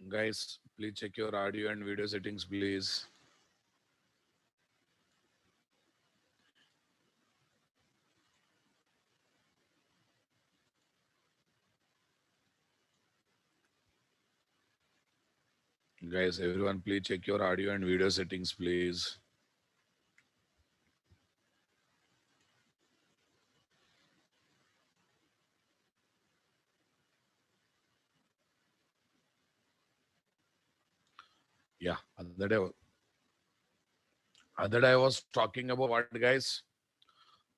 Guys, please check your audio and video settings, please. Guys, everyone, please check your audio and video settings, please. Yeah, other day I was talking about what, guys?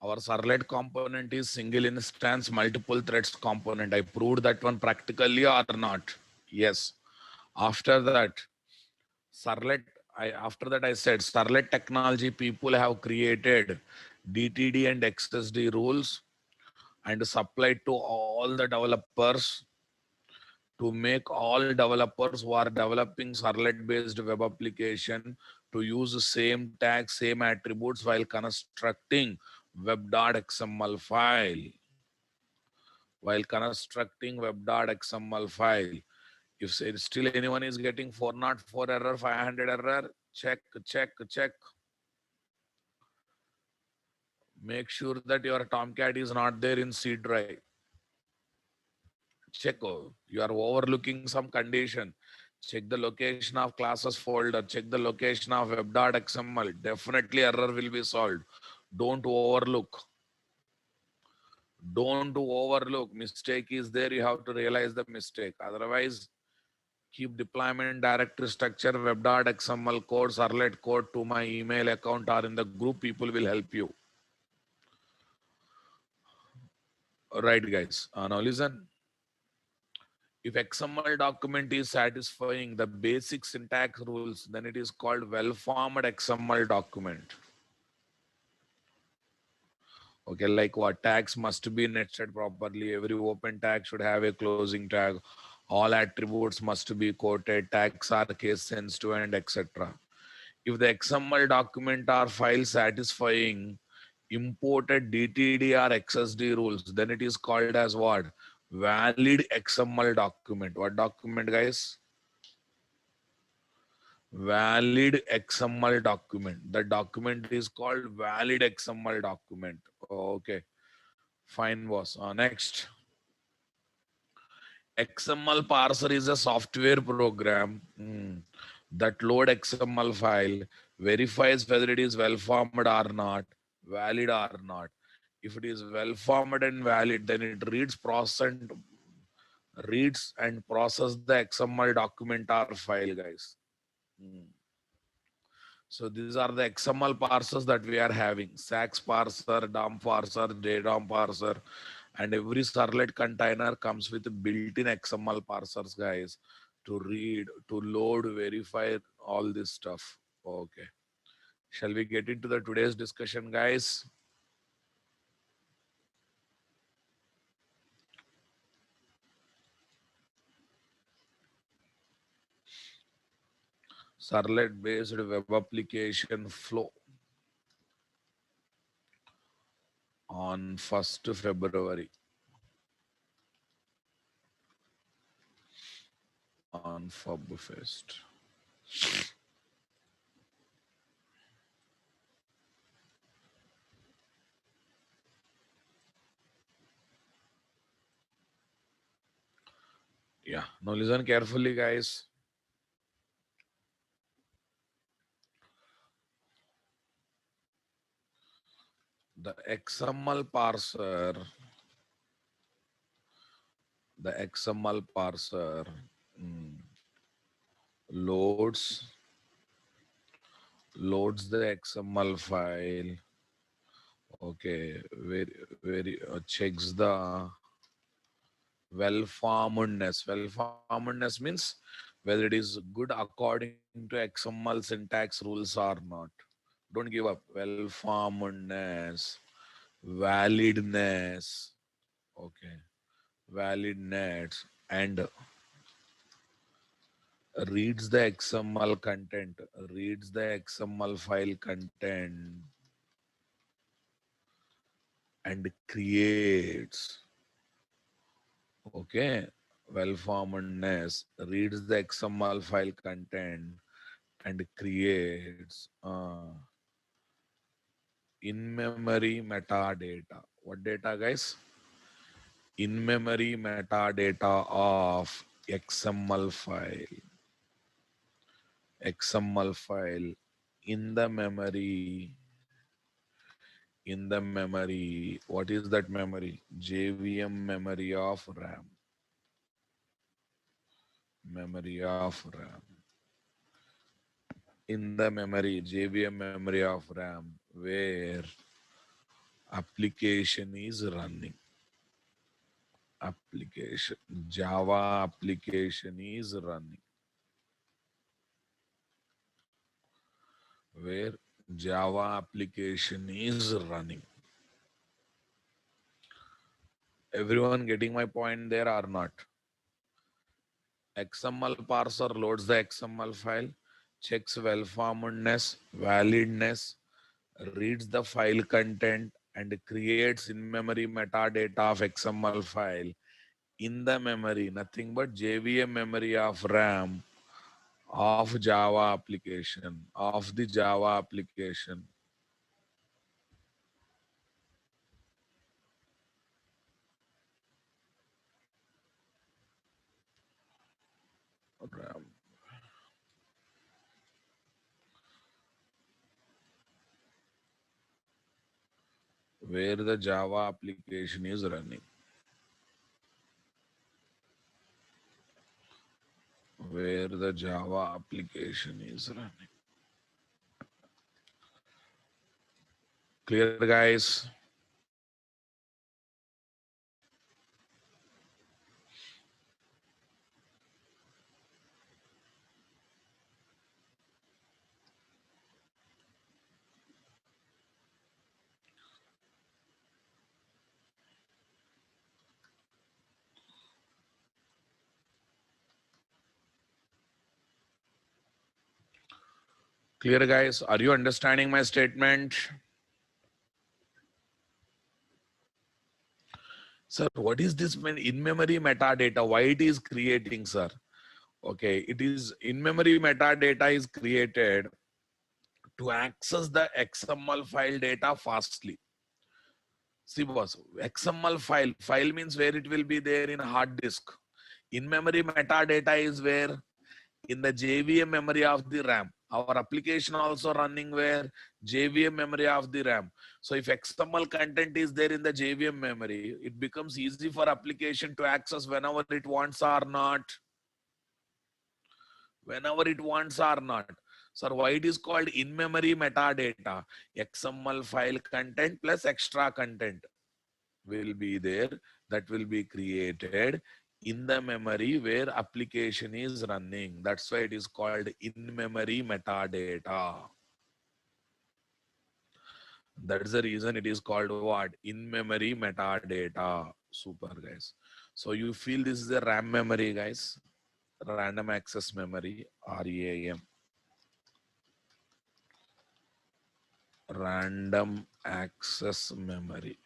Our servlet component is single instance, multiple threads component. I proved that one practically or not? Yes. After that, servlet. After that I said servlet technology people have created DTD and XSD rules and supplied to all the developers to make all developers who are developing servlet based web application to use the same tags, same attributes while constructing web.xml file. While constructing web.xml file. If still anyone is getting 404 error, 500 error, check. Make sure that your Tomcat is not there in C drive. Check. You are overlooking some condition. Check the location of classes folder. Check the location of web.xml. Definitely error will be solved. Don't overlook. Don't do overlook. Mistake is there. You have to realize the mistake. Otherwise, keep deployment directory structure, web.xml code, servlet code to my email account or in the group. People will help you. Right, guys. Now listen. If XML document is satisfying the basic syntax rules, then it is called well-formed XML document. Okay, like what? Tags must be nested properly. Every open tag should have a closing tag. All attributes must be quoted. Tags are case sensitive and etc. If the XML document or file satisfying imported DTD or XSD rules, then it is called as what? Valid XML document. What document, guys? Valid XML document. The document is called valid XML document. Okay, fine, boss. Next, XML parser is a software program that load XML file, verifies whether it is well formed or not, valid or not. If it is well formed and valid, then it reads and process the XML document or file, guys. Hmm. So these are the XML parsers that we are having. SAX parser, DOM parser, JDOM parser, and every servlet container comes with built-in XML parsers, guys, to read, to load, verify all this stuff. Okay. Shall we get into the today's discussion, guys? Servlet-based web application flow on 1st February. On FubFest. Yeah. Now listen carefully, guys. The XML parser, the XML parser mm, loads the XML file. Okay, checks the well-formedness. Well-formedness means whether it is good according to XML syntax rules or not. Don't give up. Well-formedness, validness. Okay, validness, and reads the XML content, reads the XML file content, and creates. Okay. well-formedness, reads the XML file content and creates in-memory metadata. What data, guys? In-memory metadata of XML file. XML file in the memory. In the memory, what is that memory? JVM memory of RAM. Memory of RAM. In the memory, JVM memory of RAM, where application is running. Application, Java application is running. Where Java application is running. Everyone getting my point there or not? XML parser loads the XML file, checks well-formedness, validness, reads the file content, and creates in-memory metadata of XML file in the memory, nothing but JVM memory of RAM of Java application, of the Java application. RAM, where the Java application is running. Where the Java application is running. Clear, guys? Clear, guys? Are you understanding my statement? Sir, what is this in-memory metadata? Why it is creating, sir? Okay, it is in-memory metadata is created to access the XML file data fastly. See, boss, XML file means where it will be there in a hard disk. In-memory metadata is where in the JVM memory of the RAM. Our application also running where JVM memory of the RAM. So if XML content is there in the JVM memory, it becomes easy for application to access whenever it wants or not. Whenever it wants or not. So why it is called in-memory metadata? XML file content plus extra content will be there that will be created in the memory where application is running. That's why it is called in-memory metadata. That's the reason it is called what? In-memory metadata. Super, guys. So you feel this is a RAM memory, guys. Random access memory, RAM. Random access memory.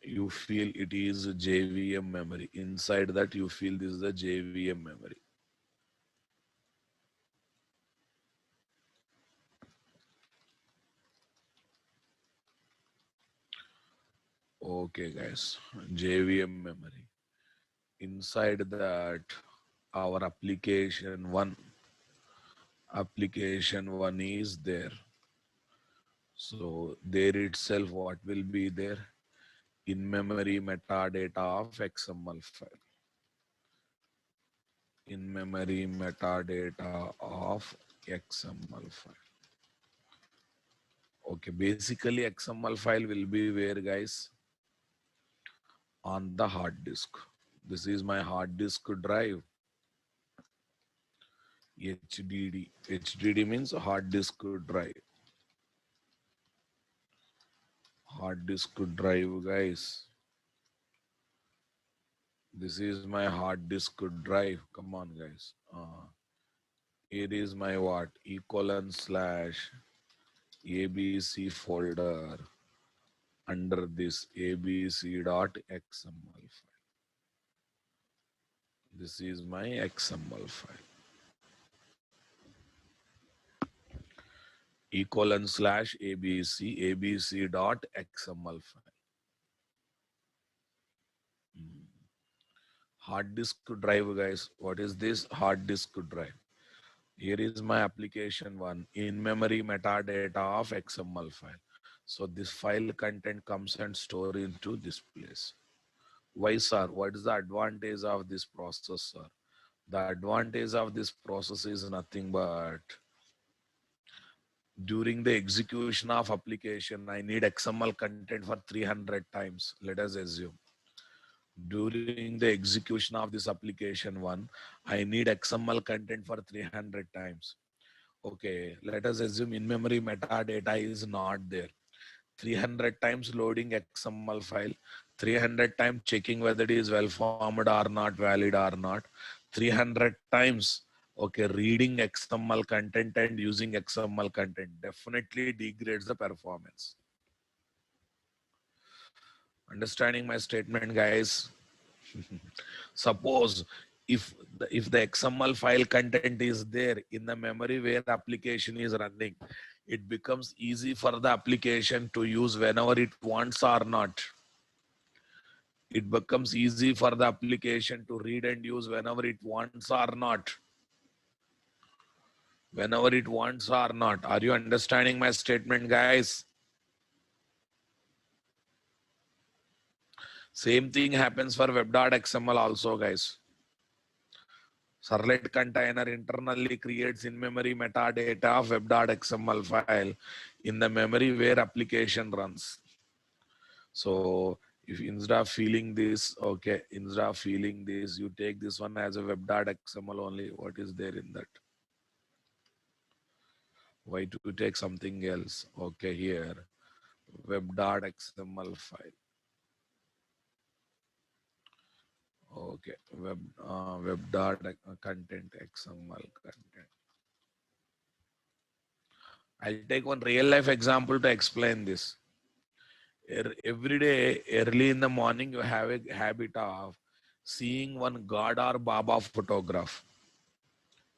You feel it is JVM memory. Inside that you feel this is the JVM memory. Okay, guys. JVM memory. Inside that, our application one is there. So there itself, what will be there? In-memory metadata of XML file. In-memory metadata of XML file. Okay, basically XML file will be where, guys? On the hard disk. This is my hard disk drive. HDD. HDD means hard disk drive. Hard disk drive, guys. This is my hard disk drive. Come on, guys. Here is my what? E:/ABC folder. under this abc.xml file. This is my XML file. :/abc dot xml file. Hard disk drive, guys. What is this? Hard disk drive. Here is my application one, in memory metadata of XML file. So this file content comes and store into this place. Why, sir? What is the advantage of this process, sir? The advantage of this process is nothing but during the execution of application, I need XML content for 300 times. Let us assume during the execution of this application one, I need XML content for 300 times. Okay, let us assume in memory metadata is not there. 300 times loading XML file, 300 times checking whether it is well formed or not, valid or not, 300 times, okay, reading XML content and using XML content definitely degrades the performance. Understanding my statement, guys? Suppose if the XML file content is there in the memory where the application is running, it becomes easy for the application to use whenever it wants or not. It becomes easy for the application to read and use whenever it wants or not. Whenever it wants or not. Are you understanding my statement, guys? Same thing happens for web.xml also, guys. Servlet container internally creates in-memory metadata of web.xml file in the memory where application runs. So if instead of feeling this, okay, instead of feeling this, you take this one as a web.xml only. What is there in that? Why to take something else? Okay, here, web.xml file. Okay, web.content XML content. I'll take one real life example to explain this. Every day, early in the morning, you have a habit of seeing one God or Baba photograph.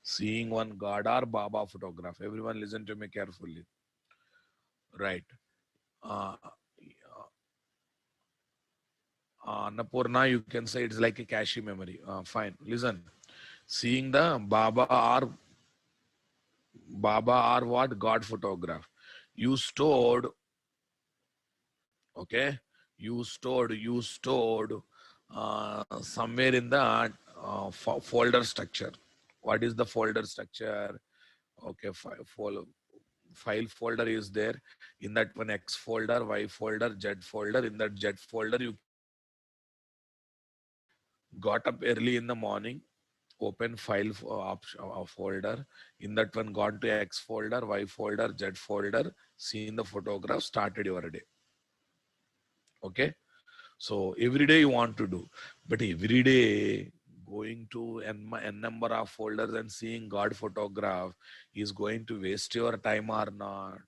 Seeing one God or Baba photograph. Everyone listen to me carefully. Right. Annapurna, you can say it's like a cache memory. Fine. Listen. Seeing the Baba or what? God photograph. You stored, okay? You stored somewhere in the folder structure. What is the folder structure? Okay, file folder is there. In that one X folder, Y folder, Z folder. In that Z folder, you got up early in the morning, open file folder. In that one, gone to X folder, Y folder, Z folder, seen the photograph, started your day. Okay. So every day you want to do, but every day going to n number of folders and seeing God photograph is going to waste your time or not?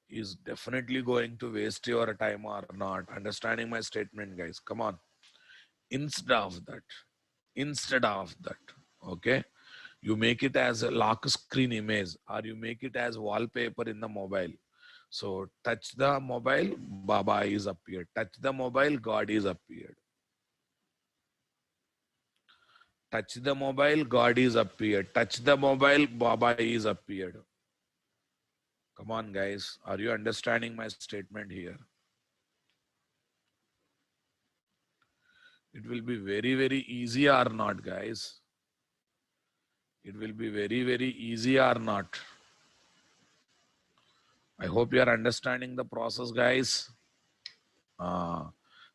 Is definitely going to waste your time or not? Understanding my statement, guys? Come on. Instead of that, okay, you make it as a lock screen image or you make it as wallpaper in the mobile. So touch the mobile, Baba is appeared. Touch the mobile, God is appeared. Touch the mobile, God is appeared. Touch the mobile, Baba is appeared. Come on, guys. Are you understanding my statement here? It will be very, very easy or not, guys? It will be very, very easy or not? I hope you are understanding the process, guys.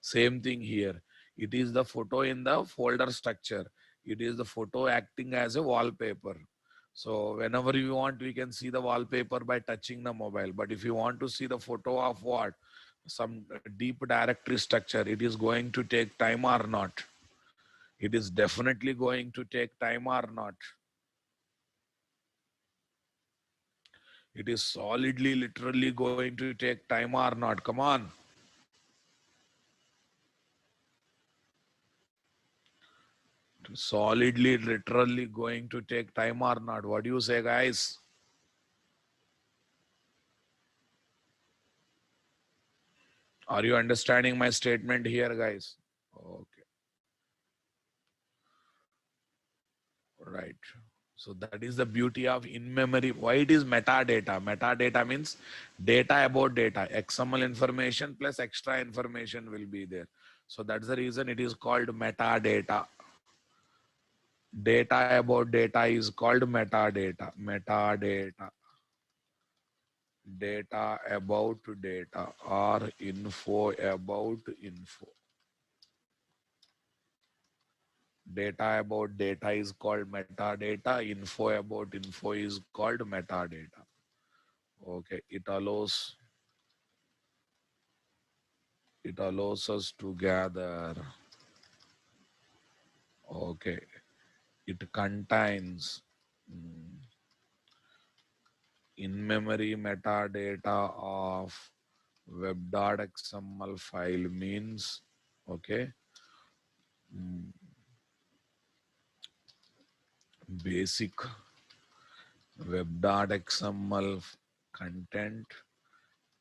Same thing here. It is the photo in the folder structure. It is the photo acting as a wallpaper. So whenever you want, we can see the wallpaper by touching the mobile. But if you want to see the photo of what? Some deep directory structure, it is going to take time or not? It is definitely going to take time or not? It is solidly, literally going to take time or not? Come on. Solidly, literally going to take time or not? What do you say, guys? Are you understanding my statement here, guys? Okay, right. So that is the beauty of in-memory. Why it is metadata? Metadata means data about data. XML information plus extra information will be there. So that's the reason it is called metadata. Data about data is called metadata. Metadata. Data about data or info about info. Data about data is called metadata. Info about info is called metadata. Okay, it allows us to gather. Okay, it contains in-memory metadata of web.xml file means, okay, basic web.xml content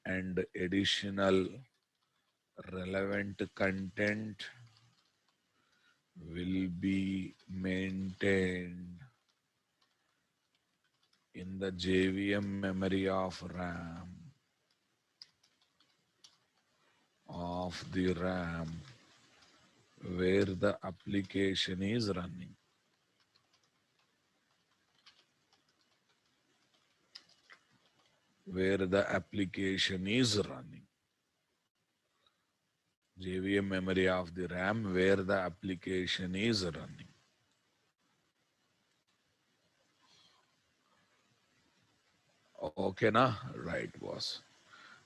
and additional relevant content will be maintained in the JVM memory of the RAM where the application is running. Where the application is running. JVM memory of the RAM where the application is running. Okay, na? Right, boss.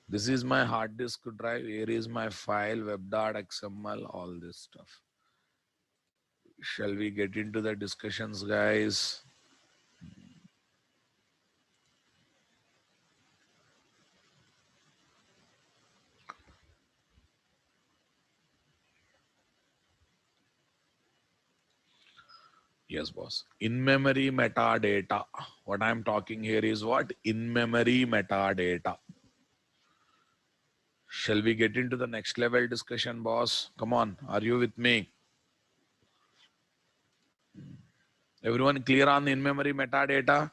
This is my hard disk drive. Here is my file, web.xml, all this stuff. Shall we get into the discussions, guys? Yes, boss. In-memory metadata. What I'm talking here is what? In-memory metadata. Shall we get into the next level discussion, boss? Come on. Are you with me? Everyone clear on the in-memory metadata?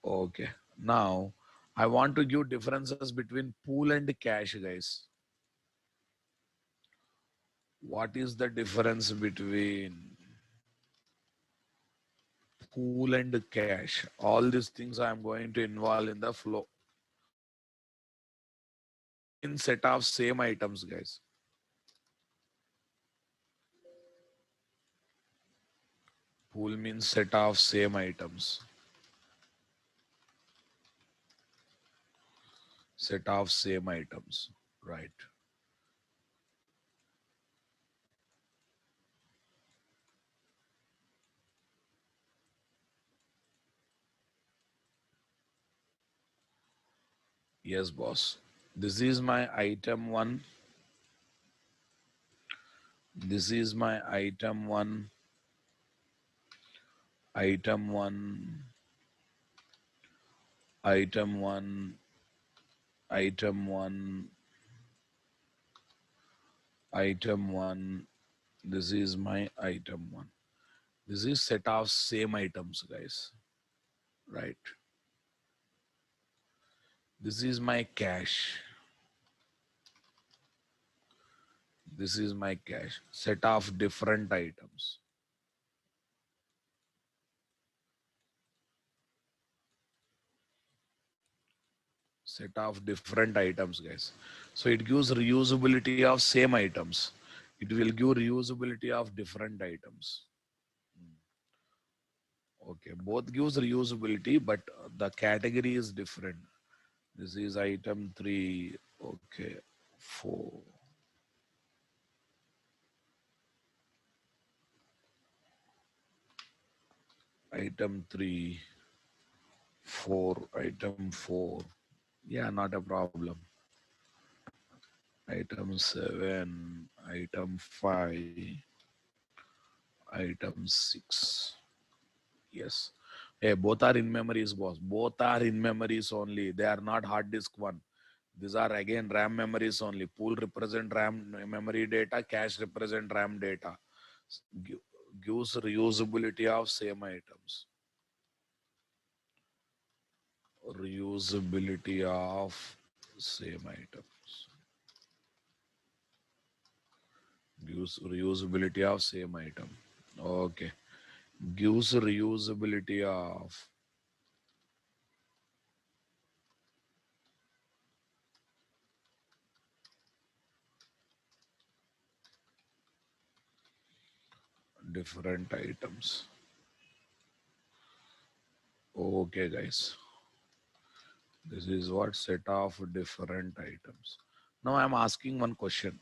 Okay. Now, I want to give differences between pool and cache, guys. What is the difference between pool and cache? All these things I am going to involve in the flow. In set of same items, guys. Pool means set of same items. Set of same items. Right. Yes, boss. This is my item one. This is my item one. Item one. Item one. Item one. Item one. This is my item one. This is set of same items, guys. Right. This is my cache. This is my cache. Set of different items. Set of different items, guys. So it gives reusability of same items. It will give reusability of different items. Okay, both gives reusability, but the category is different. This is item 3. Okay, 4. Item 3, Item 4. Yeah, not a problem. Item 7, item 5, item 6. Yes. Hey, both are in memories, boss. Both are in memories only. They are not hard disk one. These are again RAM memories only. Pool represent RAM memory data, cache represent RAM data. Gi- Gives reusability of same items. Reusability of same items. Gives reusability of same item. Okay. Gives reusability of different items. Okay, guys. This is what set of different items. Now I'm asking one question.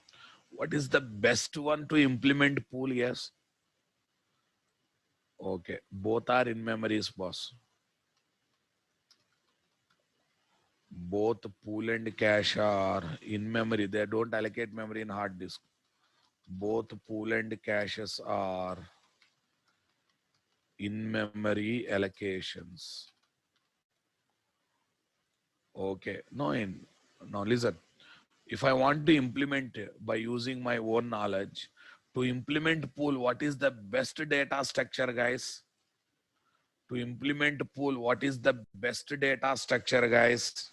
What is the best one to implement pool? Yes. Okay. Both are in memories, boss. Both pool and cache are in memory. They don't allocate memory in hard disk. Both pool and caches are in memory allocations. Okay. Now listen. If I want to implement by using my own knowledge to implement pool, what is the best data structure, guys? To implement pool, what is the best data structure, guys?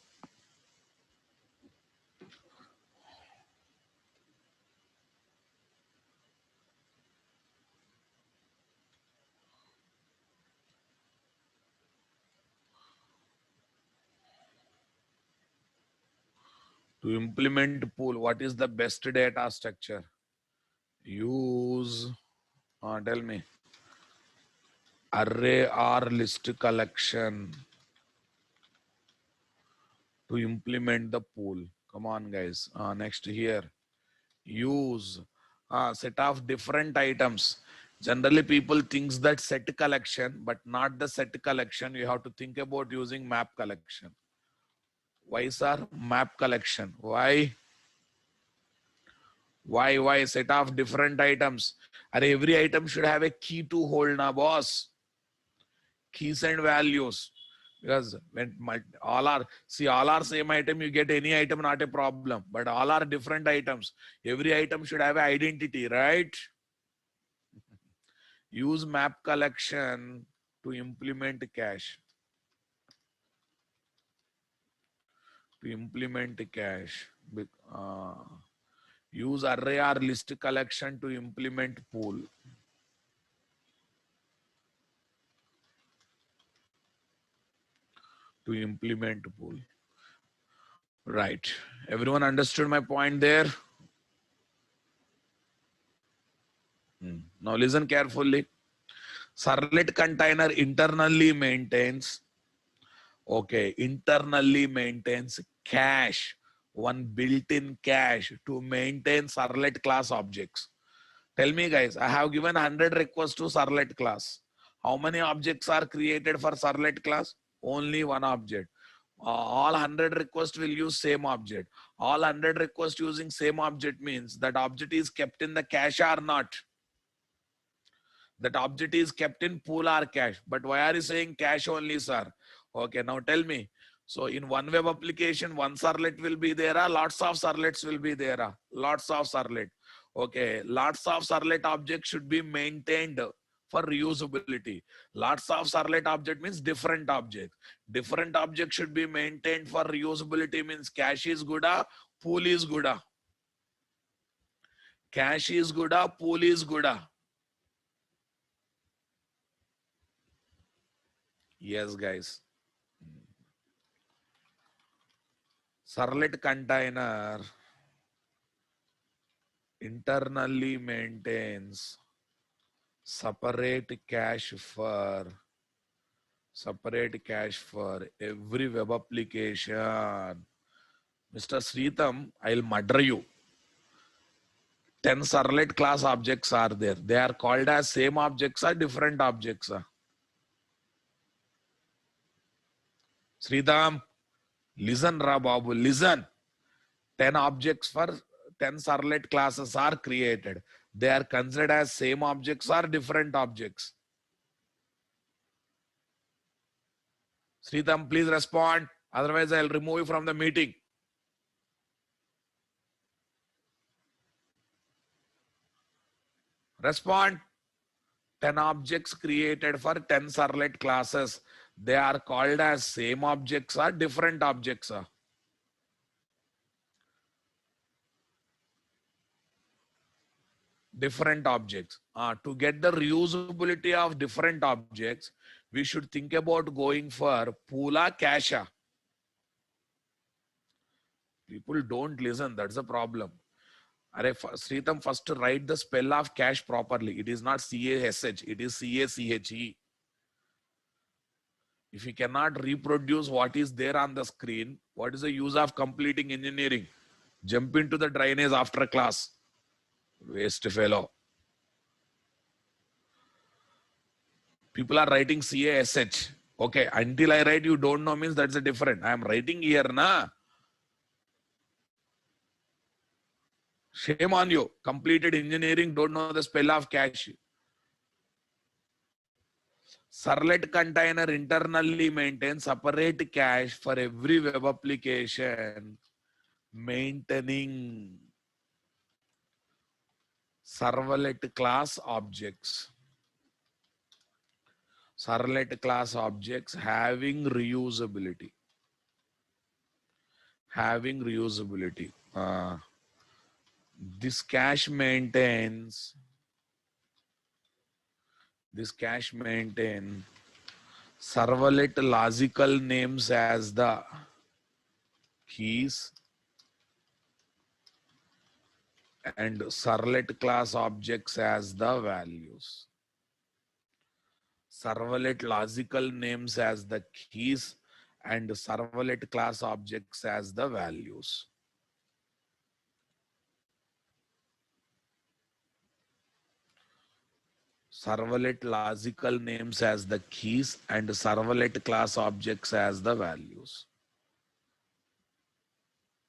To implement pool, what is the best data structure? Use, tell me, array or list collection to implement the pool. Come on, guys. Next here, use set of different items. Generally, people thinks that set collection, but not the set collection. You have to think about using map collection. Why, sir? Map collection. Why? Why? Set of different items. And every item should have a key to hold now, boss. Keys and values. Because when all are same item, you get any item, not a problem. But all are different items. Every item should have an identity, right? Use map collection to implement cache. To implement cache. Use array or list collection to implement pool. To implement pool. Right. Everyone understood my point there? Now listen carefully. Servlet container internally maintains cache, one built-in cache to maintain servlet class objects. Tell me, guys, I have given 100 requests to servlet class. How many objects are created for servlet class? Only one object. All 100 requests will use same object. All 100 requests using same object means that object is kept in the cache or not. That object is kept in pool or cache. But why are you saying cache only, sir? Okay, now tell me. So in one web application, one servlet will be there, lots of servlets will be there, lots of servlet. Okay, lots of servlet objects should be maintained for reusability. Lots of servlet object means different object. Different object should be maintained for reusability means cache is good, pool is good. Cache is good, pool is good. Yes, guys. Servlet container internally maintains separate cache for every web application. Mr. Sritam, I'll murder you. 10 servlet class objects are there. They are called as same objects or different objects. Sridham, listen ra babu, listen. 10 objects for 10 servlet classes are created. They are considered as same objects or different objects. Sridham, please respond. Otherwise, I'll remove you from the meeting. Respond. 10 objects created for 10 servlet classes. They are called as same objects or different objects. Different objects. To get the reusability of different objects, we should think about going for Pula Kasha. People don't listen. That's the problem. Sritam, first write the spell of cache properly. It is not C-A-S-H. It is C-A-C-H-E. If you cannot reproduce what is there on the screen, what is the use of completing engineering? Jump into the drainage after class. Waste fellow. People are writing C-A-S-H. Okay, until I write you don't know means that's a different. I am writing here, na. Shame on you. Completed engineering, don't know the spell of cache. Servlet container internally maintains separate cache for every web application, maintaining servlet class objects. Servlet class objects having reusability. Having reusability. This cache maintains servlet logical names as the keys and servlet class objects as the values. Servlet logical names as the keys and servlet class objects as the values. Servlet logical names as the keys and servlet class objects as the values.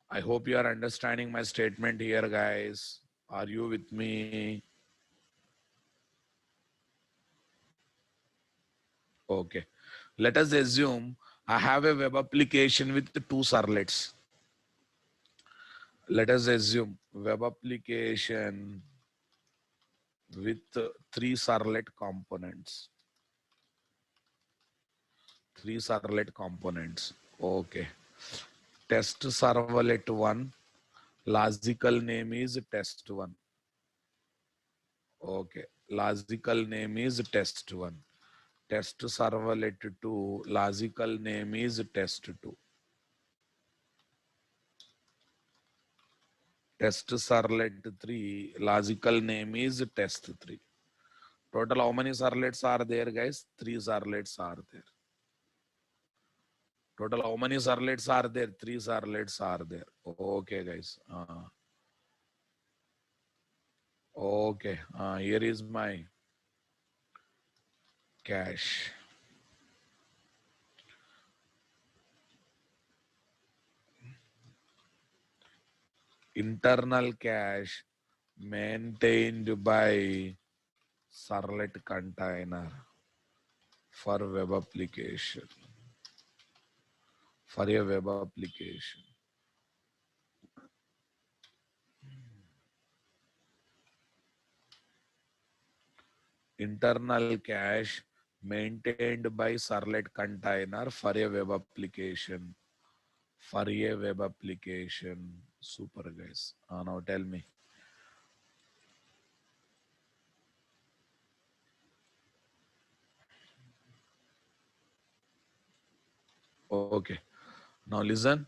I hope you are understanding my statement here, guys. Are you with me? Okay. Let us assume I have a web application with 2 servlets. Let us assume web application with 3 servlet components. 3 servlet components. Okay. Test servlet 1. Logical name is test 1. Okay. Logical name is test 1. Test servlet 2. Logical name is test 2. Test servlet 3. Logical name is test 3. Total how many servlets are there, guys? 3 servlets are there. Total how many servlets are there? 3 servlets are there. Okay, guys. Okay. Here is my cache. Internal cache maintained by servlet container for web application. For a web application. Internal cache maintained by servlet container for a web application. For a web application. Super, guys. Now tell me. Okay. Now listen.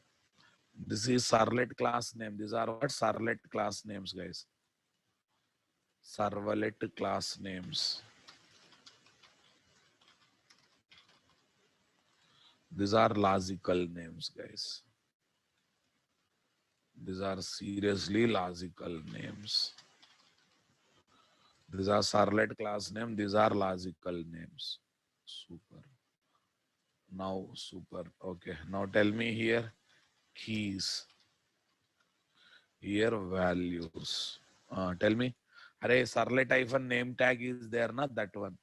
This is servlet class name. These are what? Servlet class names, guys. Servlet class names. These are logical names, guys. These are seriously logical names. These are servlet class name. These are logical names. Super. Now, super. Okay. Now tell me here keys. Here values. Tell me. Array servlet hyphen name tag is there, not that one.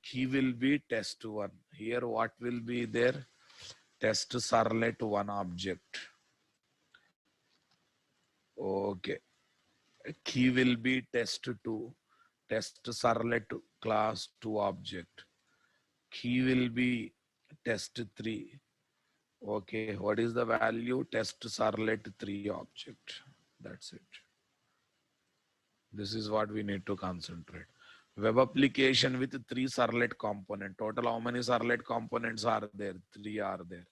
Key will be test one. Here what will be there? Test servlet one object. Okay. Key will be test two. Test servlet class two object. Key will be test three. Okay. What is the value? Test servlet three object. That's it. This is what we need to concentrate. Web application with three servlet component. Total how many servlet components are there? Three are there.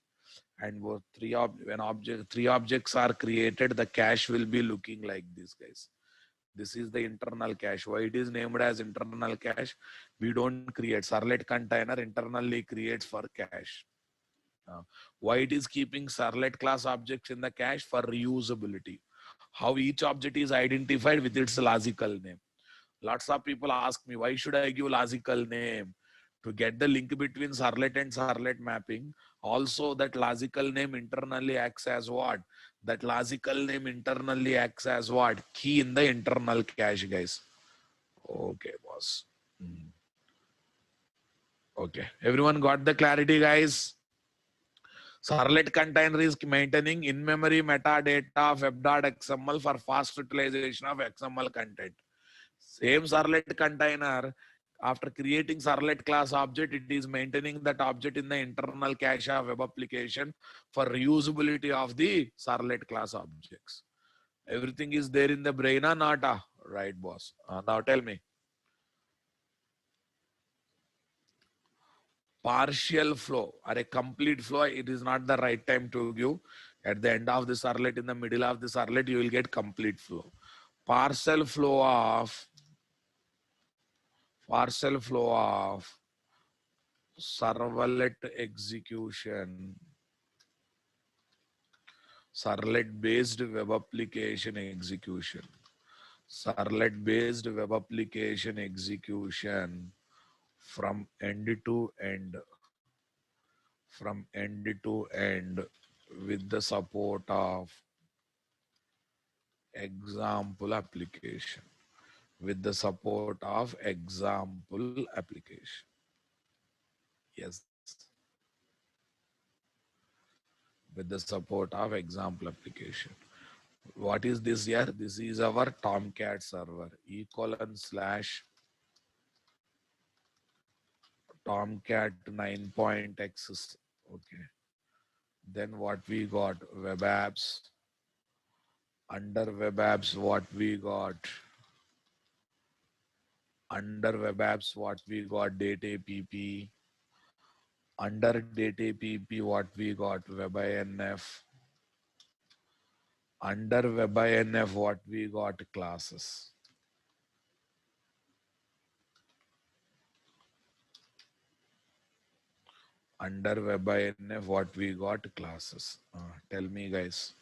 And both three objects are created, the cache will be looking like this, guys. This is the internal cache. Why it is named as internal cache? We don't create servlet container internally creates for cache. Why it is keeping servlet class objects in the cache? For reusability. How each object is identified with its logical name. Lots of people ask me, why should I give logical name? To get the link between servlet and servlet mapping. Also, that logical name internally acts as what? That logical name internally acts as what? Key in the internal cache, guys. Okay, boss. Okay, everyone got the clarity, guys? Servlet container is maintaining in-memory metadata of web.xml for fast utilization of XML content. Same servlet container, after creating servlet class object, it is maintaining that object in the internal cache of web application for reusability of the servlet class objects. Everything is there in the brain or not? Right, boss. Now tell me. Partial flow or a complete flow, it is not the right time to give. At the end of the servlet, in the middle of the servlet, you will get complete flow. Partial flow of servlet execution, servlet based web application execution, servlet based web application execution from end to end, from end to end with the support of example application, with the support of example application. Yes, with the support of example application. What is this here? This is our Tomcat server, // Tomcat 9.x. Okay. Then what we got? Web apps. Under web apps, what we got? Under web apps, what we got? Data app. Under data app, what we got? WebINF. Under WebINF, what we got? Classes. Under WebINF, what we got? Classes. Tell me, guys.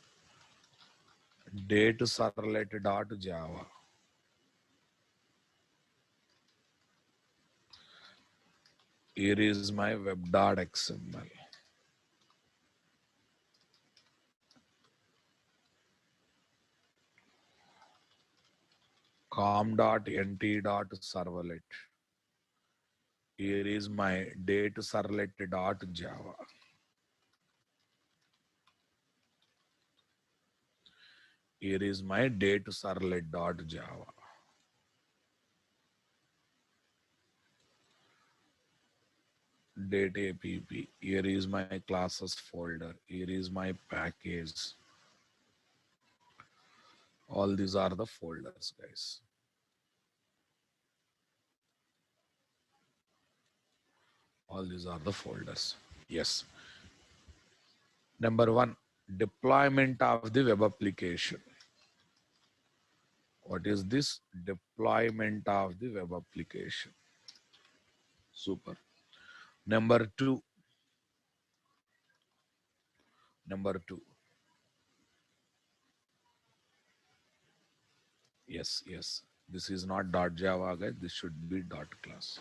Date servlet.java. Here is my web.xml. com.nt.servlet. Here is my date servlet.java. Here is my date servlet.java. Data app. Here is my classes folder. Here is my package. All these are the folders, guys. All these are the folders. Yes. Number one, deployment of the web application. What is this? Deployment of the web application. Super. Number two. Yes, yes. This is not .java, guys. This should be .class.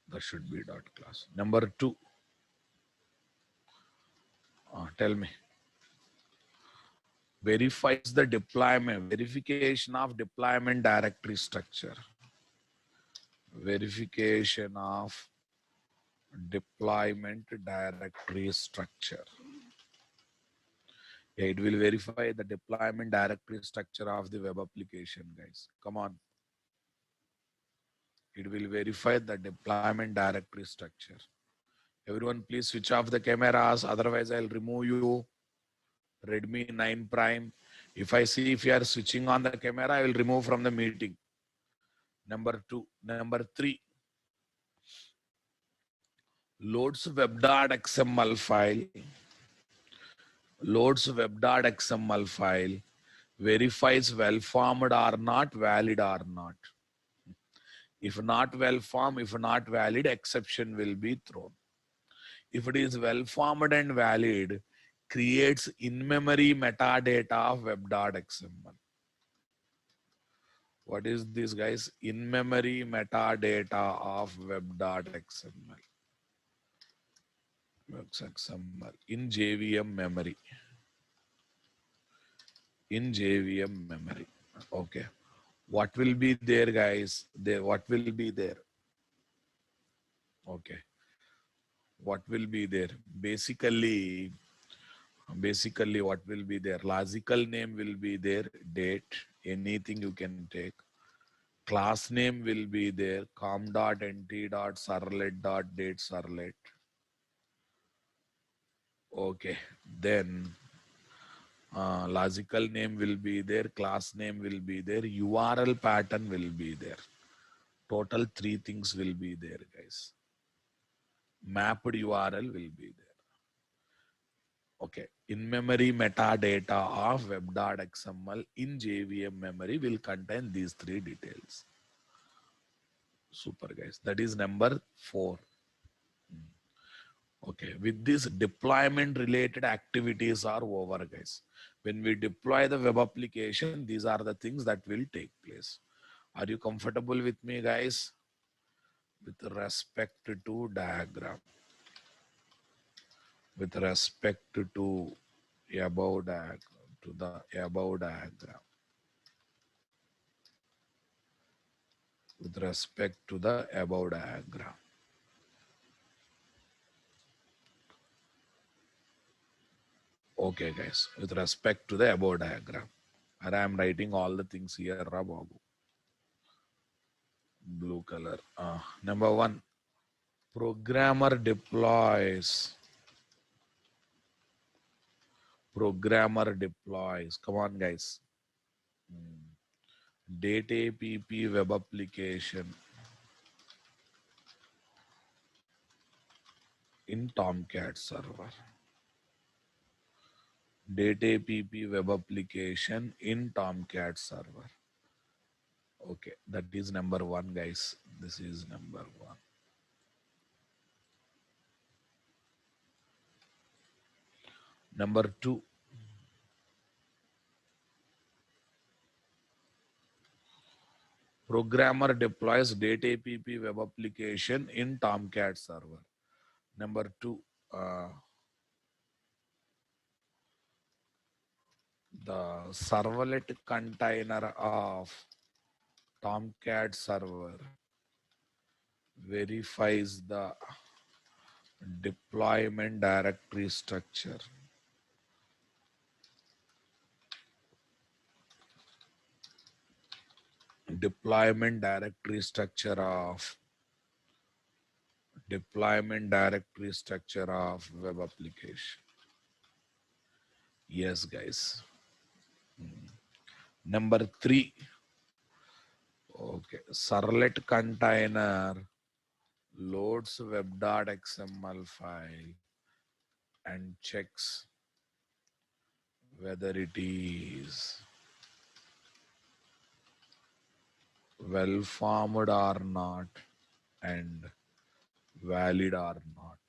That should be dot class. Number 2, tell me. Verifies the deployment, verification of deployment directory structure. Verification of deployment directory structure. Yeah, it will verify the deployment directory structure of the web application, guys. Come on. It will verify the deployment directory structure. Everyone, please switch off the cameras. Otherwise, I'll remove you. Redmi 9 Prime. If I see if you are switching on the camera, I will remove from the meeting. Number 2. Number 3. Loads web.xml file. Loads web.xml file. Verifies well formed or not, valid or not. If not well formed, if not valid, exception will be thrown. If it is well formed and valid, creates in-memory metadata of web.xml. What is this, guys? In-memory metadata of web.xml. XML in JVM memory. In JVM memory. Okay. What will be there, guys? There. What will be there? Okay. What will be there? Basically, what will be there? Logical name will be there. Date. Anything you can take. Class name will be there. com.nt.servlet.date servlet. Okay. Then logical name will be there. Class name will be there. URL pattern will be there. Total 3 things will be there, guys. Mapped URL will be there. Okay. In-memory metadata of web.xml in JVM memory will contain these 3 details. Super, guys. That is number 4. Okay. With this, deployment related activities are over, guys. When we deploy the web application, these are the things that will take place. Are you comfortable with me, guys? With respect to diagram. With respect to above diagram, to the above diagram. With respect to the above diagram. Okay, guys. With respect to the above diagram. And I am writing all the things here, Babu. Blue color. Number 1. Programmer deploys. Programmer deploys. Come on, guys. Date app web application in Tomcat server. Date app web application in Tomcat server. Okay, that is number 1, guys. This is number 1. Number 2. Programmer deploys date app web application in Tomcat server. Number 2. The servlet container of Tomcat server verifies the deployment directory structure. Deployment directory structure of web application. Yes, guys. Number 3. Okay, servlet container loads web.xml file and checks whether it is well formed or not and valid or not.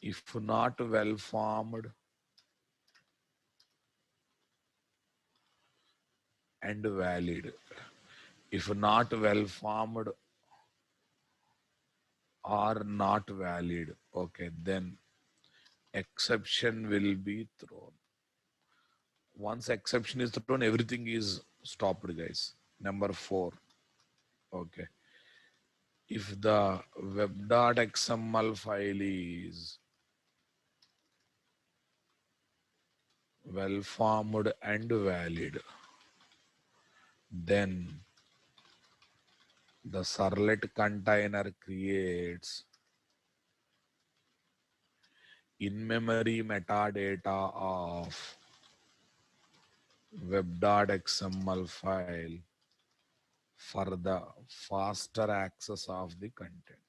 If not well formed and valid, if not well formed or not valid, okay, then exception will be thrown. Once exception is thrown, everything is stopped, guys. Number 4, okay, if the web.xml file is well formed and valid, then the servlet container creates in-memory metadata of web.xml file for the faster access of the content.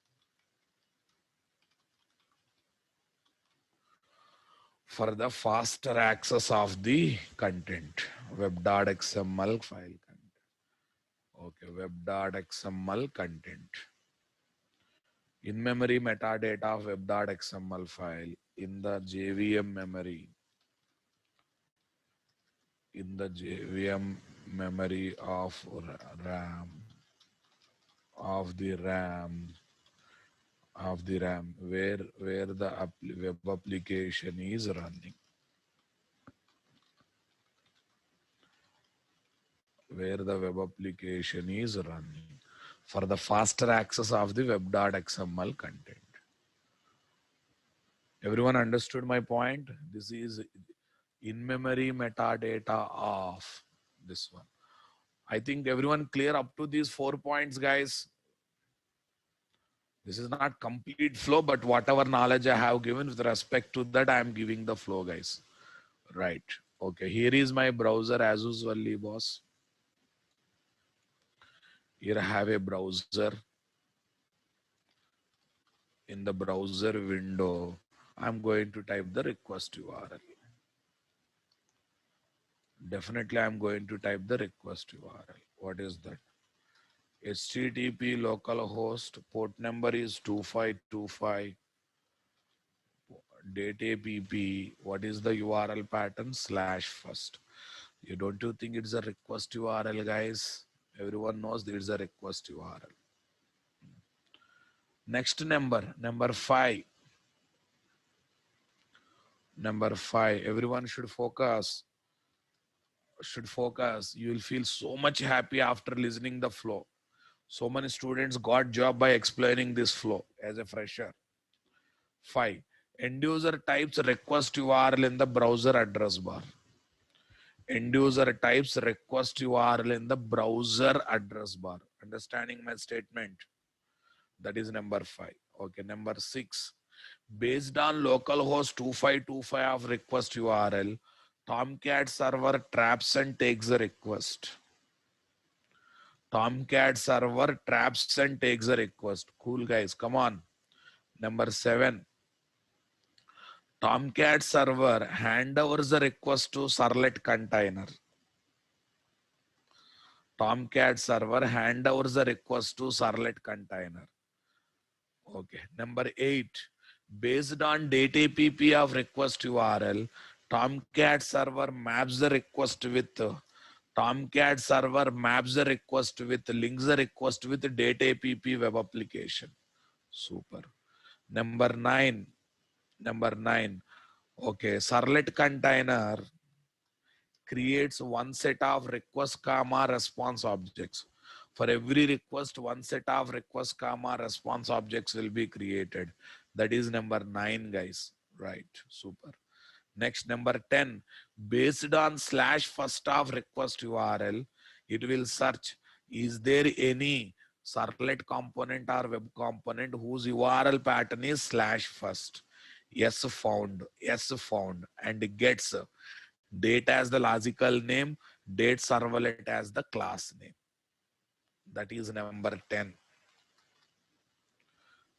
For the faster access of the content, web.xml file content. Okay, web.xml content. In-memory metadata of web.xml file in the JVM memory. In the JVM memory of RAM, of the RAM, where the web application is running. Where the web application is running for the faster access of the web.xml content. Everyone understood my point? This is in-memory metadata of this one. I think everyone clear up to these 4 points, guys. This is not complete flow, but whatever knowledge I have given with respect to that, I am giving the flow, guys. Right. Okay. Here is my browser as usually, boss. Here I have a browser. In the browser window, I'm going to type the request URL. Definitely, I'm going to type the request URL. What is that? HTTP localhost, port number is 2525. Date app, what is the URL pattern? /first. Don't you think it's a request URL, guys? Everyone knows there is a request URL. Next number 5. Number 5, everyone should focus. You will feel so much happy after listening the flow. So many students got job by explaining this flow as a fresher. 5, end user types request URL in the browser address bar. End user types request URL in the browser address bar. Understanding my statement? That is number 5. Okay, number 6, based on localhost 2525 of request URL, Tomcat server traps and takes the request. Tomcat server traps and takes the request. Cool, guys, come on. Number 7, Tomcat server handovers the request to servlet container. Tomcat server handovers the request to servlet container. Okay. Number 8, based on date app of request URL, Tomcat server maps the request with links the request with date app web application. Super. Number 9. Okay. Servlet container creates one set of request comma response objects. For every request, one set of request comma response objects will be created. That is number 9, guys. Right. Super. Next, number 10, based on /first of request URL, it will search, is there any servlet component or web component whose URL pattern is /first? Yes, found. Yes, found. And gets date as the logical name, date servlet as the class name. That is number 10.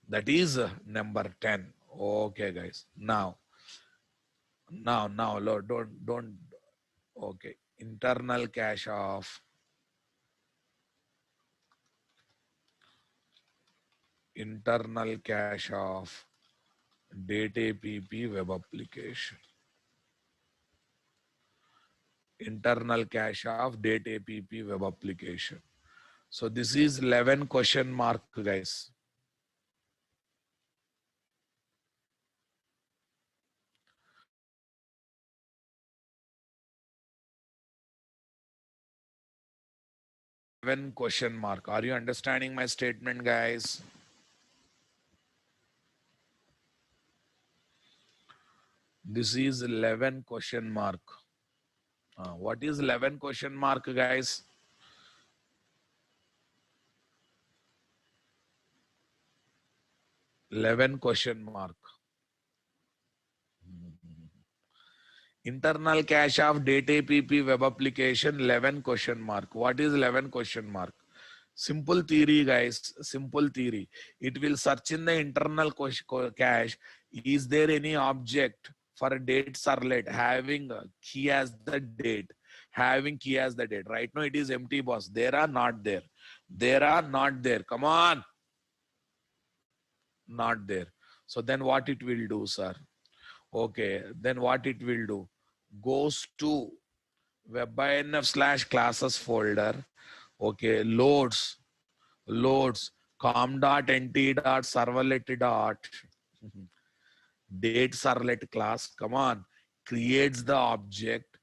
That is number 10. Okay, guys. Now, Lord, don't. Okay. Internal cache of date app web application. Internal cache of date app web application. So this is 11 question mark, guys. When question mark. Are you understanding my statement, guys? This is 11 question mark. What is 11 question mark, guys? Eleven question mark. Internal cache of data app web application 11 question mark. What is 11 question mark? Simple theory, guys. Simple theory. It will search in the internal cache. Is there any object for a date servlet having a key as the date? Having key as the date. Right now it is empty, boss. There are not there. There are not there. Come on. Not there. So then what it will do, sir? Okay. Then what it will do? Goes to webinf/classes folder. Okay. Loads com.nt.servlet date servlet class. Come on, creates the object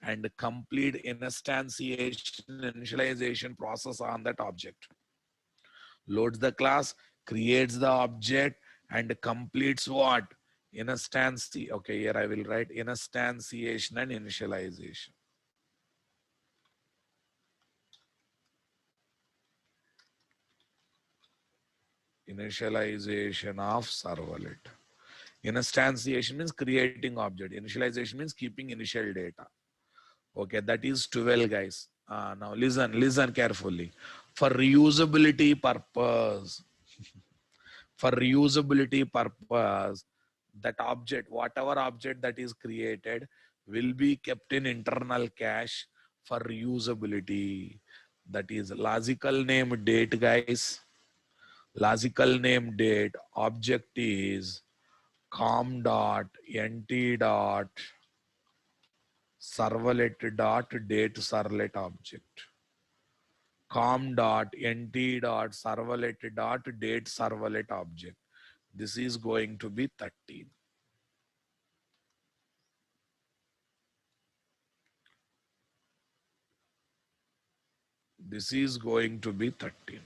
and complete instantiation initialization process on that object. Loads the class, creates the object, and completes what? Okay, here I will write instantiation and initialization. Initialization of servlet. Instantiation means creating object. Initialization means keeping initial data. Okay, that is 12, guys. Now listen carefully. For reusability purpose, that object, whatever object that is created, will be kept in internal cache for reusability. That is logical name date, guys. Logical name date. Object is com.nt.servlet.date servlet object. com.nt.servlet.date servlet object. This is going to be 13. This is going to be 13.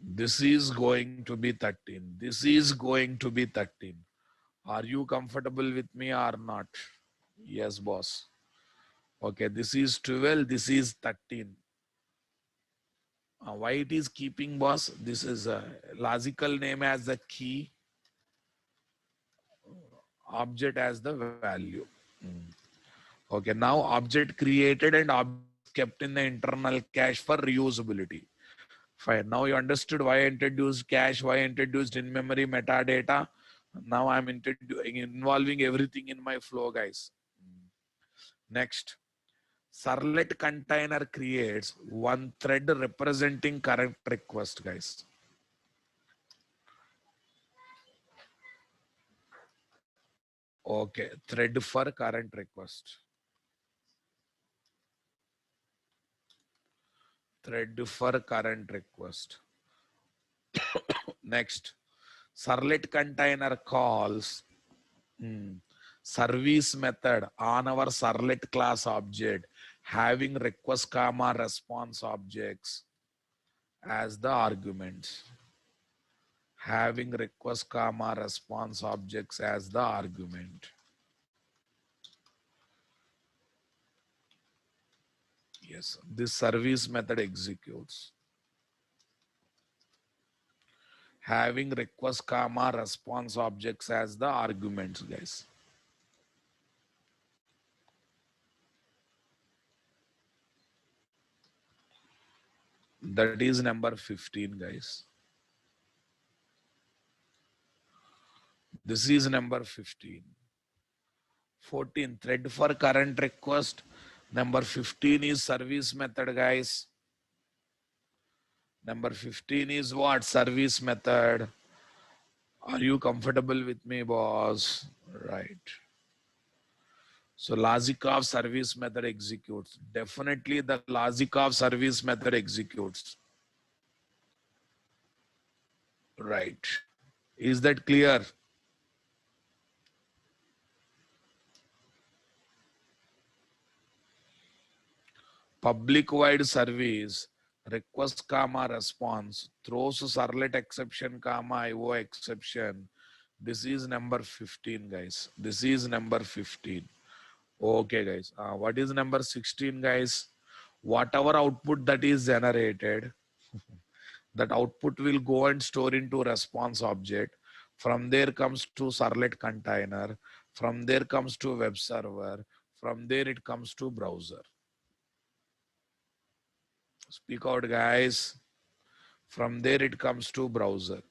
This is going to be 13. This is going to be 13. Are you comfortable with me or not? Yes, boss. Okay, this is 12. This is 13. Why it is keeping, boss? This is a logical name as the key, object as the value. Okay, now object created and object kept in the internal cache for reusability. Fine. Now you understood why I introduced cache, why I introduced in-memory metadata. Now I'm involving everything in my flow, guys. Next, servlet container creates one thread representing current request, guys. Okay, thread for current request. Thread for current request. Next, servlet container calls service method on our servlet class object having request comma response objects as the arguments. Having request comma response objects as the argument. Yes, this service method executes. Having request comma response objects as the arguments, guys. That is number 15, guys. This is number 15. 14, thread for current request. Number 15 is service method, guys. Number 15 is what? Service method. Are you comfortable with me, boss? Right. So Lazikov service method executes. Definitely the Lazikov service method executes. Right. Is that clear? Public wide service request comma response throws servlet exception comma IO exception. This is number 15, guys. This is number 15. Okay, guys. What is number 16, guys? Whatever output that is generated, that output will go and store into response object. From there comes to servlet container. From there comes to web server. From there it comes to browser. Speak out, guys. From there it comes to browser.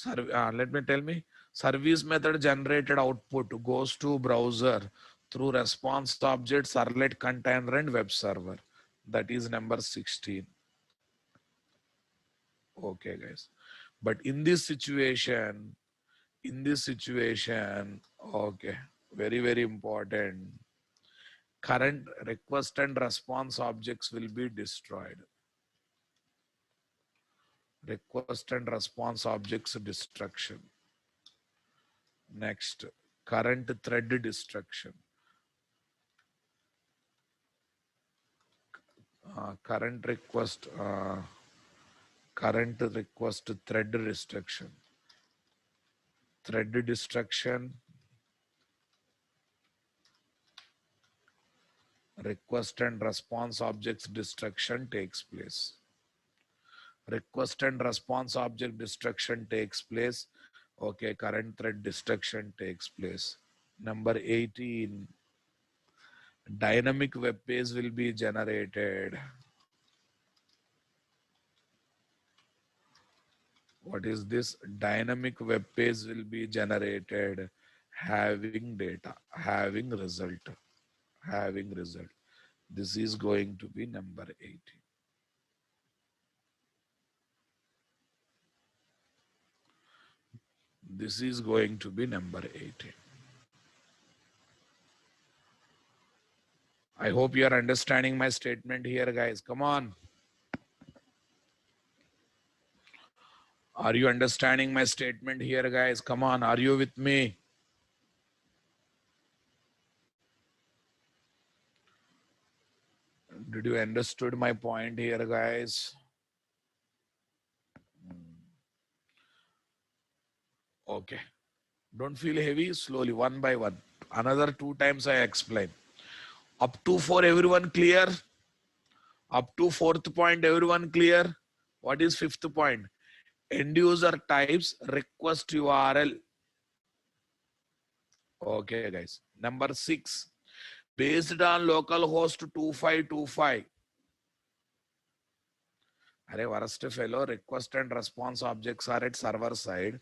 Let me tell me. Service method generated output goes to browser through response object, servlet container, and web server. That is number 16. Okay, guys. But in this situation, okay, very, very important. Current request and response objects will be destroyed. Request and response objects destruction. Next, current thread destruction. Current request thread destruction. Thread destruction. Request and response objects destruction takes place. Request and response object destruction takes place. Okay, current thread destruction takes place. Number 18, dynamic web page will be generated. What is this? Dynamic web page will be generated having data, having result. This is going to be number 18. This is going to be number 18. I hope you are understanding my statement here, guys. Come on. Are you understanding my statement here, guys? Come on. Are you with me? Did you understood my point here, guys? Okay. Don't feel heavy. Slowly, one by one. Another 2 times I explain. Up to 4, everyone clear? Up to 4th point, everyone clear? What is 5th point? End user types request URL. Okay, guys. Number 6, based on localhost 2525. Array worst fellow, request and response objects are at server side.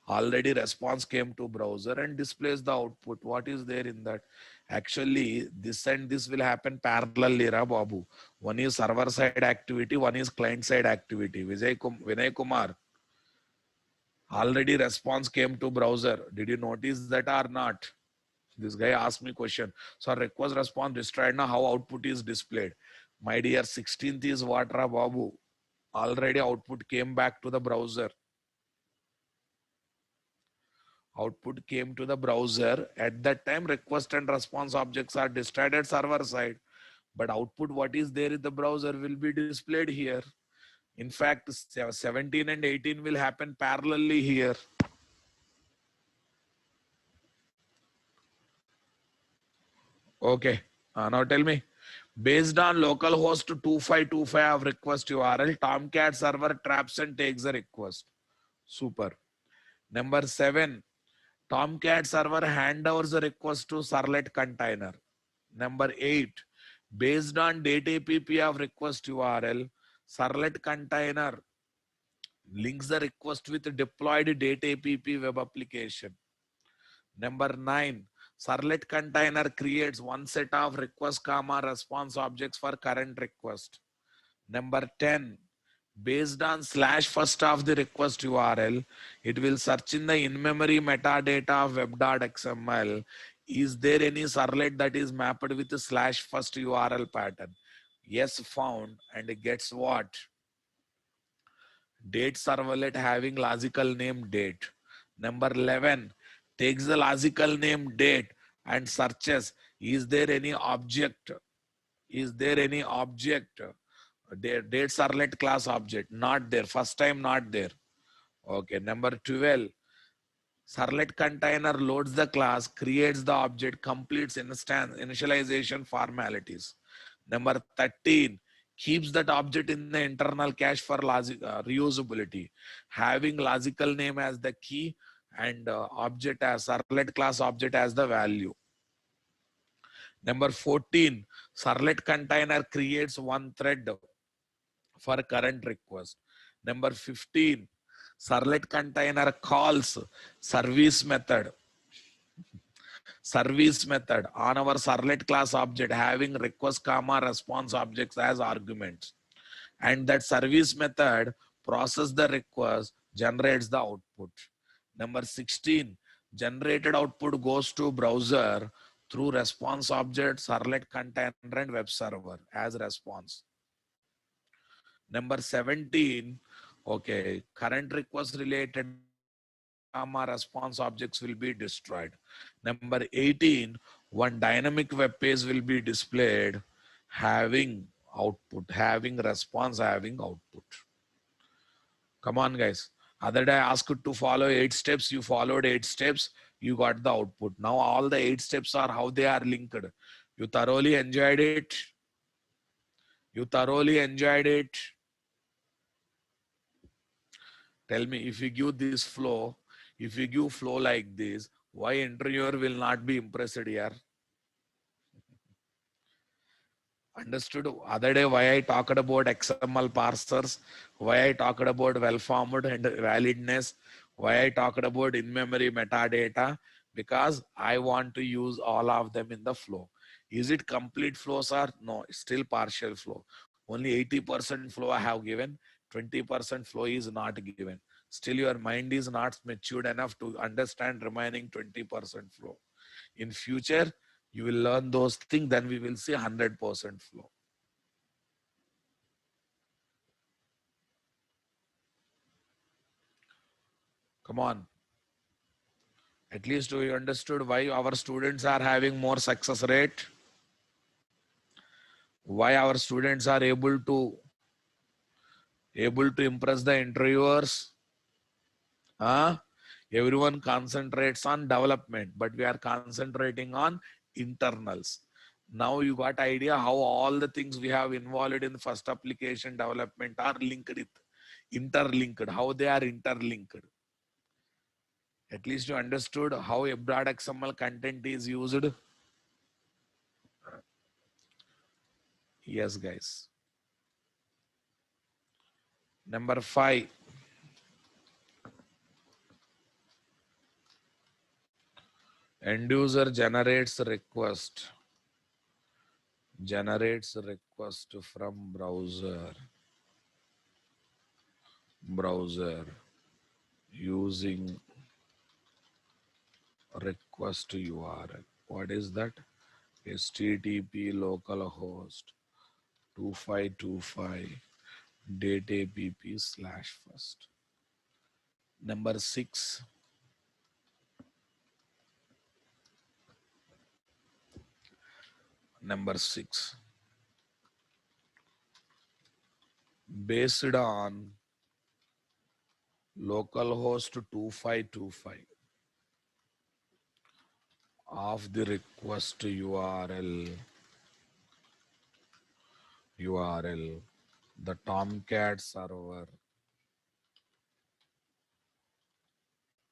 Already response came to browser and displays the output. What is there in that? Actually, this and this will happen parallelly, Ra Babu. One is server side activity, one is client side activity. Vinay Kumar, already response came to browser. Did you notice that or not? This guy asked me question. So request response destroyed, now how output is displayed? My dear, 16th is what, Ra Babu? Already output came back to the browser. Output came to the browser. At that time, request and response objects are destroyed at server side. But output, what is there in the browser, will be displayed here. In fact, 17 and 18 will happen parallelly here. Okay. Now tell me. Based on localhost 2525 of request URL, Tomcat server traps and takes the request. Super. Number 7, Tomcat server handovers the request to servlet container. Number 8, based on data app of request URL, servlet container links the request with deployed data app web application. Number 9, servlet container creates one set of request comma response objects for current request. Number 10, Based on slash first of the request URL, it will search in the in-memory metadata of web.xml. Is there any servlet that is mapped with the slash first URL pattern? Yes, found, and it gets what? Date servlet having logical name date. Number 11 takes the logical name date and searches, is there any object? Is there any object? Date servlet class object, not there. First time not there. Okay, number 12. Servlet container loads the class, creates the object, completes instance initialization formalities. Number 13, keeps that object in the internal cache for reusability, having logical name as the key and object as servlet class object as the value. Number 14, servlet container creates one thread for current request. Number 15, servlet container calls service method on our servlet class object having request comma response objects as arguments, and that service method process the request, generates the output. Number 16, generated output goes to browser through response object, servlet container, and web server as response. Number 17, okay, current request related comma response objects will be destroyed. Number 18, one dynamic web page will be displayed having output, having response, having output. Come on, guys. Other day I asked you to follow 8 steps. You followed 8 steps. You got the output. Now all the 8 steps are how they are linked. You thoroughly enjoyed it. You thoroughly enjoyed it. Tell me, if you give this flow, if you give flow like this, why interviewer will not be impressed here? Understood? Other day why I talked about XML parsers, why I talked about well-formed and validness, why I talked about in-memory metadata, because I want to use all of them in the flow. Is it complete flow, sir? No, it's still partial flow. Only 80% flow I have given, 20% flow is not given. Still your mind is not matured enough to understand remaining 20% flow. In future, you will learn those things, then we will see 100% flow. Come on. At least we understood why our students are having more success rate, why our students are able to impress the interviewers. Everyone concentrates on development, but we are concentrating on internals. Now you got idea how all the things we have involved in the first application development are linked with, interlinked, how they are interlinked. At least you understood how abroad XML content is used. Yes, guys. Number 5. End user generates request from browser using request URL. What is that? HTTP localhost 2525 dateapp/first. Number 6. Number 6. Based on localhost 2525 of the request URL, the Tomcat server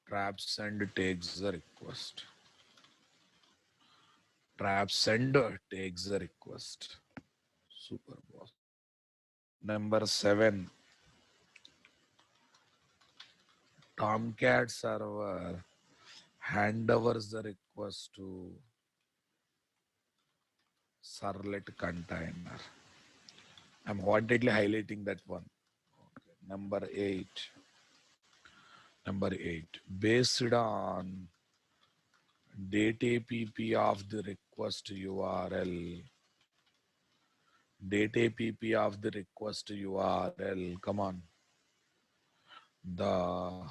trap send takes the request. Trap send takes the request. Super boss. Number 7. Tomcat server handovers the request to servlet container. I'm wantedly highlighting that one. Number eight. Number eight. Based on date APP of the request URL. Date APP of the request URL. Come on. The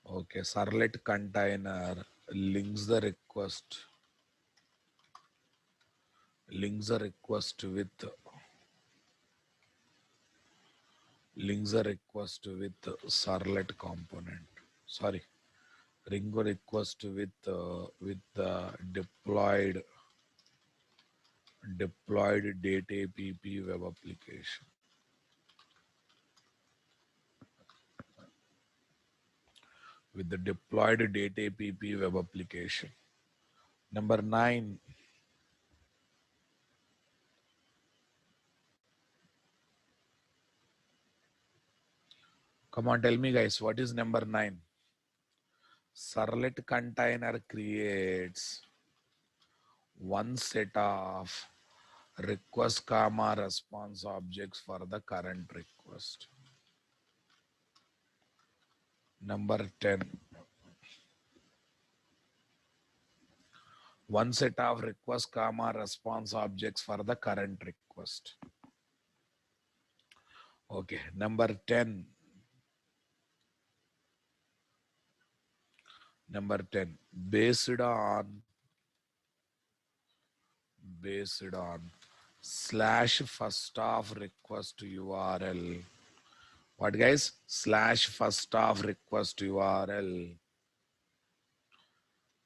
okay, servlet container links the request. Links the request with servlet component. Sorry, ring request with the deployed date APP web application. With the deployed date APP web application. Number 9. Come on, tell me guys, what is number 9? Servlet container creates one set of request comma response objects for the current request. Number 10. One set of request comma response objects for the current request. Okay. Number 10. Number 10. Based on slash first of request URL. What guys? Slash first of request URL.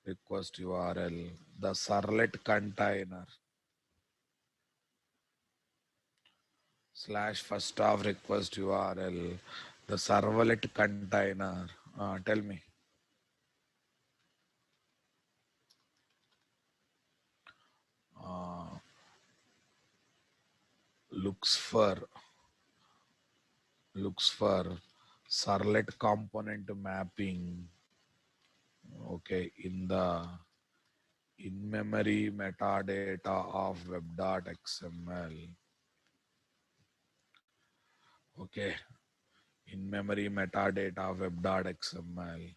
Request URL. The servlet container. Slash first of request URL. The servlet container. Tell me. Looks for servlet component mapping. Okay, in the in-memory metadata of web.xml. Okay, in-memory metadata of web.xml.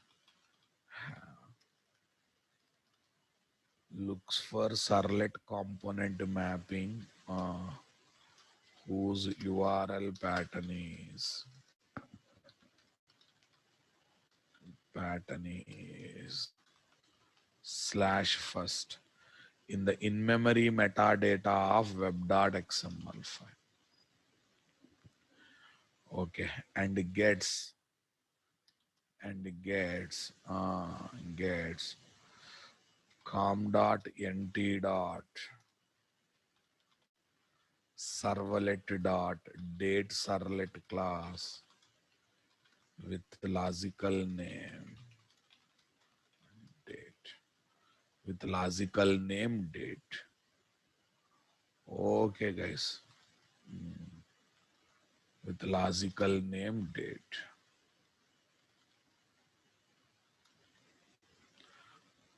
Looks for servlet component mapping whose URL pattern is slash first in the in-memory metadata of web.xml file. Okay, and gets com.nt servlet date servlet class with logical name date Okay guys, with logical name date.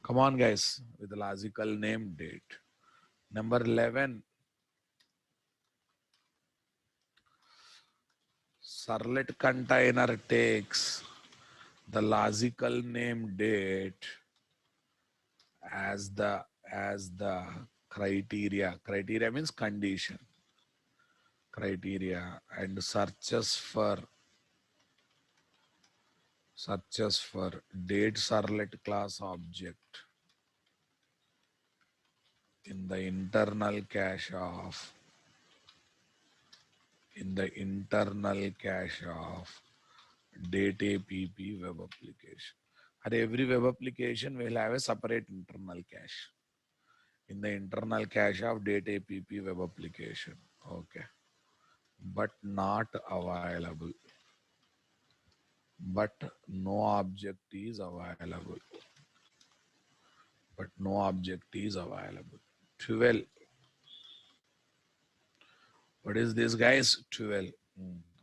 Come on guys, with logical name date. Number 11. Servlet container takes the logical name date as the criteria. Criteria means condition. Criteria and searches for date servlet class object in the internal cache of date APP web application. And every web application will have a separate internal cache. In the internal cache of date APP web application. Okay. But not available. But no object is available. 12. What is this guys? 12.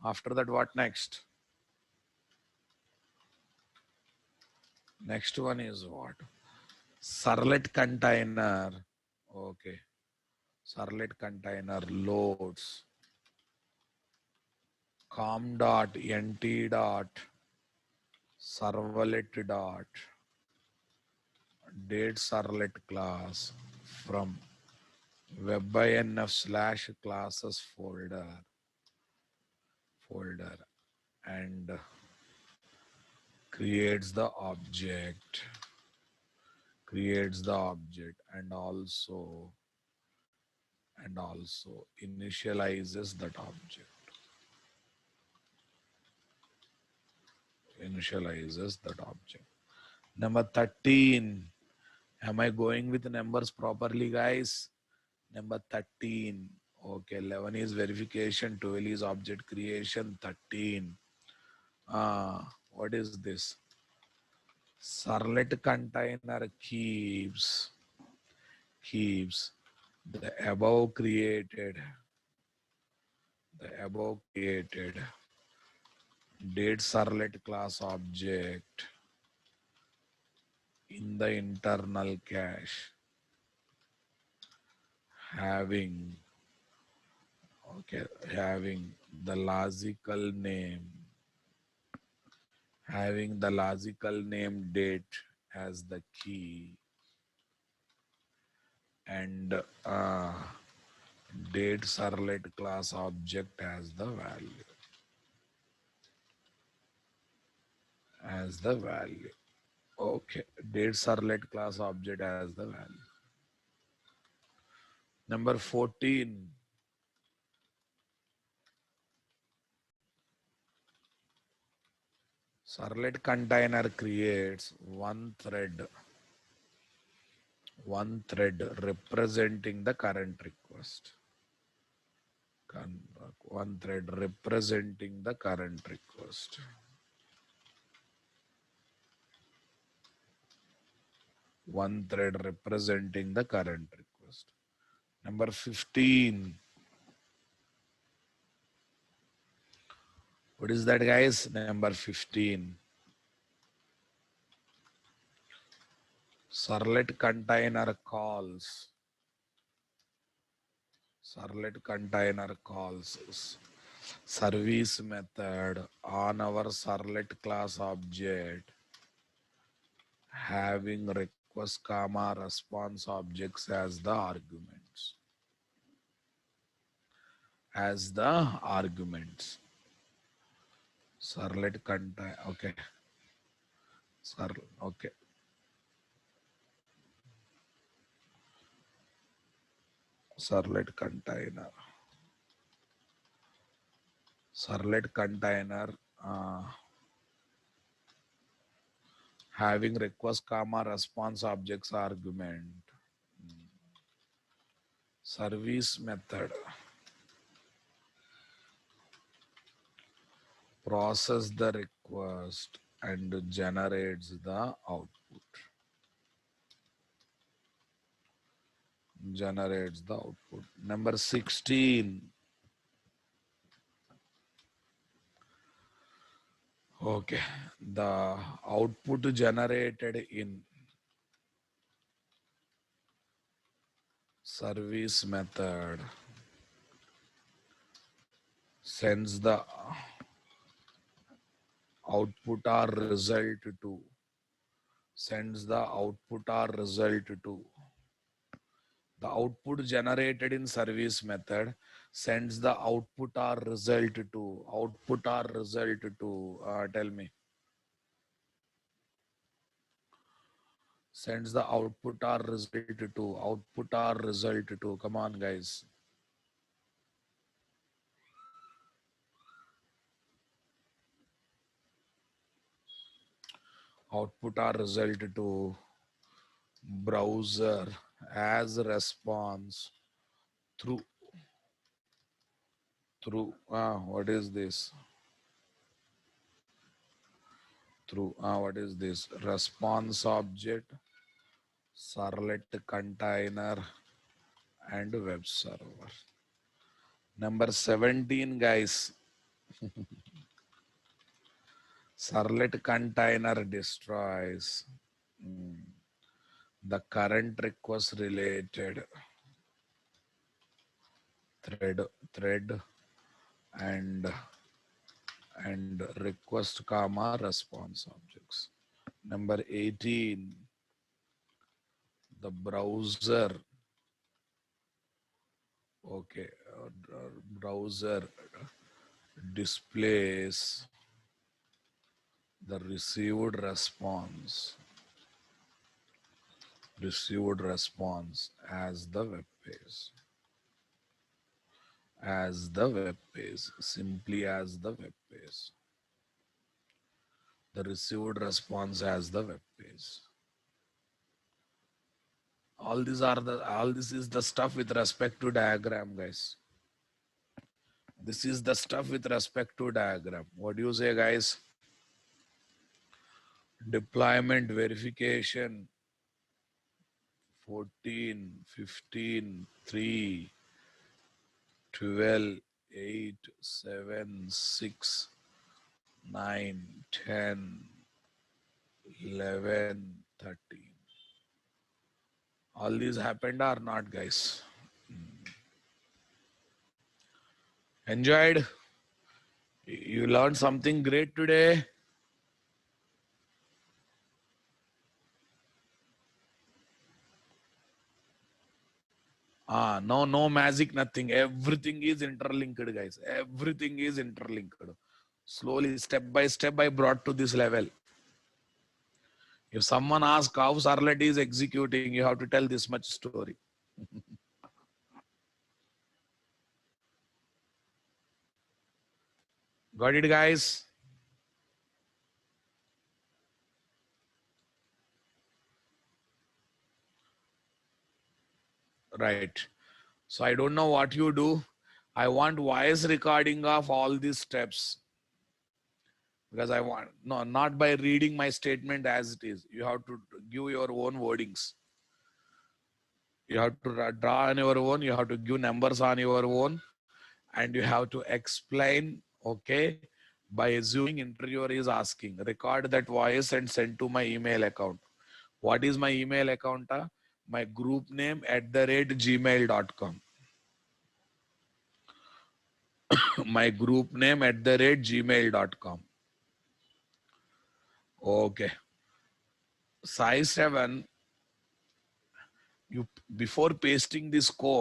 After that, what next? Next one is what? Servlet container. Okay. Servlet container loads com.nt.servlet dot date servlet class from webinf /classes folder and creates the object and also initializes that object. Number 13. Am I going with numbers properly, guys? Number 13. Okay, 11 is verification, 12 is object creation, 13. What is this? Servlet container keeps the above created date servlet class object in the internal cache having the logical name date as the key and date servlet class object as the value. Okay, date servlet class object as the value. Number 14. Servlet container creates one thread representing the current request. One thread representing the current request. One thread representing the current request. Number 15. What is that, guys? Number 15. Servlet container calls service method on our servlet class object having request comma response objects as the arguments. Servlet container. Okay. Okay. Servlet container having request comma response objects argument. Service method process the request and generates the output. Number 16. Okay, the output generated in service method sends the output or result to the output generated in service method sends the output or result to tell me. Sends the output or result to. Come on, guys. Output or result to browser as response through what is this? What is this? Response object, servlet container, and web server. Number 17, guys. Servlet container destroys the current request related thread and and request comma response objects. Number 18, the browser. Okay, browser displays the received response as the web page, simply as the web page. The received response as the web page. All this is the stuff with respect to diagram, guys. This is the stuff with respect to diagram. What do you say, guys? Deployment verification 14, 15, 3, 12, 8, 7, 6, 9, 10, 11, 13. All these happened or not, guys? Enjoyed? You learned something great today? No magic, nothing. Everything is interlinked, guys. Everything is interlinked. Slowly, step by step, I brought to this level. If someone asks how Servlet is executing, you have to tell this much story. Got it, guys? Right. So I don't know what you do. I want voice recording of all these steps. Because I want, no, not by reading my statement as it is. You have to give your own wordings. You have to draw on your own. You have to give numbers on your own. And you have to explain, okay, by assuming interviewer is asking. Record that voice and send to my email account. What is my email account? My group name @gmail.com. My group name @gmail.com. Okay. Sai 7, you before pasting this code,